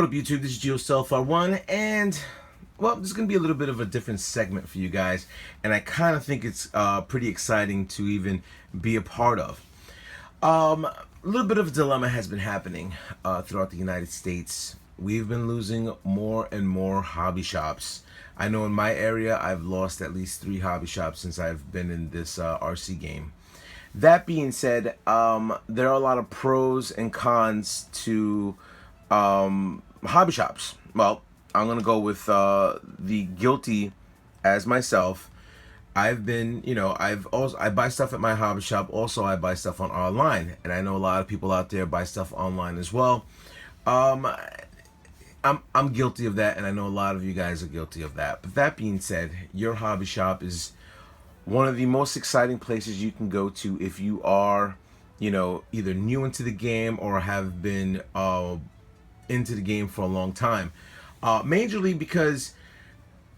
What up, YouTube? This is GeoSelfR1, and well, this is going to be a little bit of a different segment for you guys, and I kind of think it's pretty exciting to even be a part of. A little bit of a dilemma has been happening throughout the United States. We've been losing more and more hobby shops. I know in my area, I've lost at least 3 hobby shops since I've been in this RC game. That being said, there are a lot of pros and cons to hobby shops. Well, I'm gonna go with the guilty as myself. I've been, I buy stuff at my hobby shop. Also, I buy stuff online, and I know a lot of people out there buy stuff online as well. I'm guilty of that, and I know a lot of you guys are guilty of that. But that being said, your hobby shop is one of the most exciting places you can go to if you are, either new into the game or have been into the game for a long time. Majorly because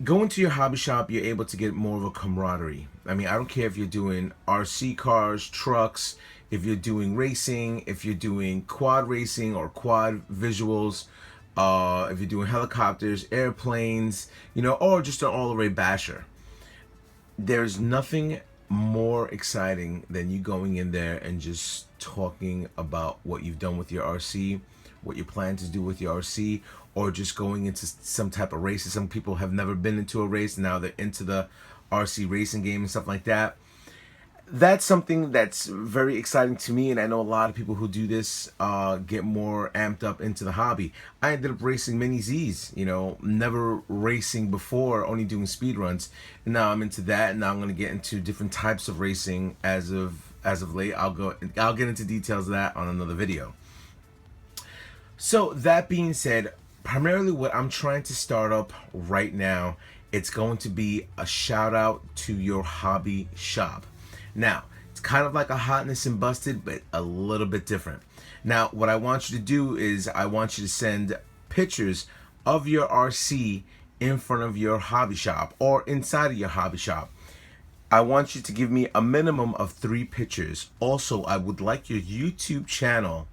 going to your hobby shop, you're able to get more of a camaraderie. I mean, I don't care if you're doing RC cars, trucks, if you're doing racing, if you're doing quad racing or quad visuals, if you're doing helicopters, airplanes, or just an all-the-way basher. There's nothing more exciting than you going in there and just talking about what you've done with your RC, what you plan to do with your RC, or just going into some type of races. Some people have never been into a race, now they're into the RC racing game and stuff like that. That's something that's very exciting to me, and I know a lot of people who do this get more amped up into the hobby. I ended up racing mini Z's, never racing before, only doing speed runs, and now I'm into that, and now I'm going to get into different types of racing as of late. I'll get into details of that on another video. So that being said, primarily what I'm trying to start up right now, it's going to be a shout out to your hobby shop. Now, it's kind of like a hotness and busted, but a little bit different. Now, what I want you to do is I want you to send pictures of your RC in front of your hobby shop or inside of your hobby shop. I want you to give me a minimum of 3 pictures. Also, I would like your YouTube channel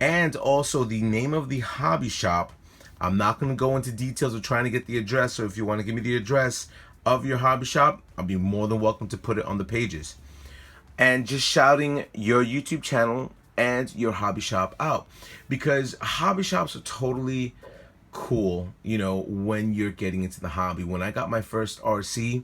and also the name of the hobby shop. I'm not going to go into details of trying to get the address, so if you want to give me the address of your hobby shop, I'll be more than welcome to put it on the pages. And just shouting your YouTube channel and your hobby shop out, because hobby shops are totally cool, when you're getting into the hobby. When I got my first RC,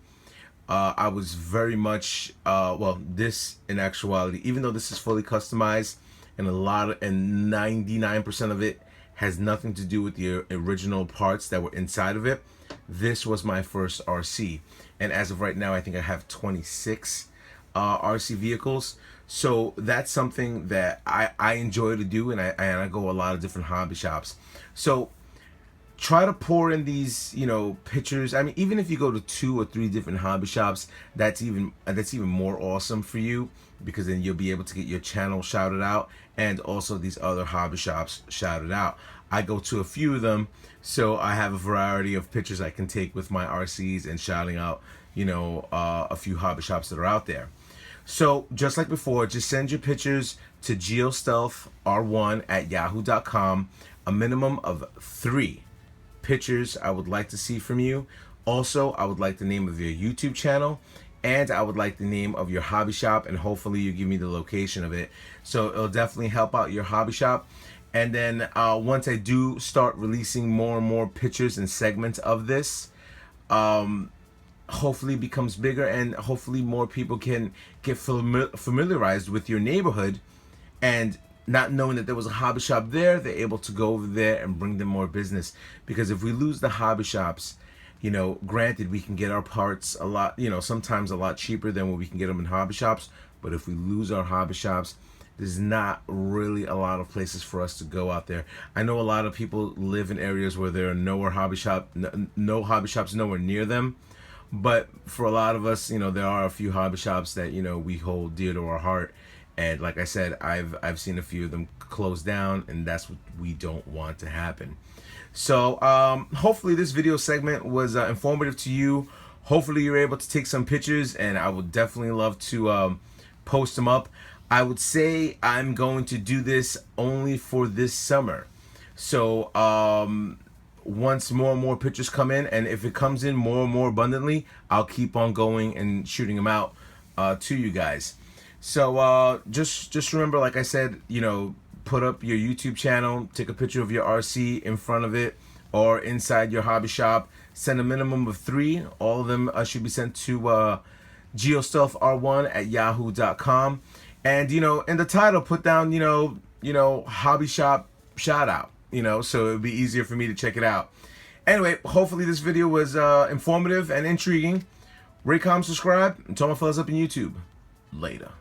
I was very much, this in actuality, even though this is fully customized and 99% of it has nothing to do with the original parts that were inside of it, this was my first RC. And as of right now, I think I have 26 RC vehicles. So that's something that I enjoy to do, and I go a lot of different hobby shops. So try to pour in these pictures. I mean, even if you go to 2 or 3 different hobby shops, that's even more awesome for you, because then you'll be able to get your channel shouted out and also these other hobby shops shouted out. I go to a few of them, so I have a variety of pictures I can take with my RCs and shouting out a few hobby shops that are out there. So just like before, just send your pictures to geostealthr1@yahoo.com. A minimum of 3 pictures I would like to see from you. Also, I would like the name of your YouTube channel, and I would like the name of your hobby shop, and hopefully you give me the location of it. So it'll definitely help out your hobby shop. And then once I do start releasing more and more pictures and segments of this, hopefully it becomes bigger, and hopefully more people can get familiarized with your neighborhood, and not knowing that there was a hobby shop there, they're able to go over there and bring them more business. Because if we lose the hobby shops, granted, we can get our parts a lot, sometimes a lot cheaper than what we can get them in hobby shops. But if we lose our hobby shops, there's not really a lot of places for us to go out there. I know a lot of people live in areas where there are no hobby shops nowhere near them. But for a lot of us, there are a few hobby shops that, we hold dear to our heart. And like I said, I've seen a few of them close down, and that's what we don't want to happen. So hopefully this video segment was informative to you. Hopefully you're able to take some pictures, and I would definitely love to post them up. I would say I'm going to do this only for this summer. So once more and more pictures come in, and if it comes in more and more abundantly, I'll keep on going and shooting them out to you guys. So just remember, like I said, you know, put up your YouTube channel, take a picture of your RC in front of it or inside your hobby shop. Send a minimum of 3. All of them should be sent to geostealthr1@yahoo.com. And, you know, in the title, put down, you know, hobby shop shout out, you know, so it would be easier for me to check it out. Anyway, hopefully this video was informative and intriguing. Rate, comment, subscribe, and tell my fellas up in YouTube. Later.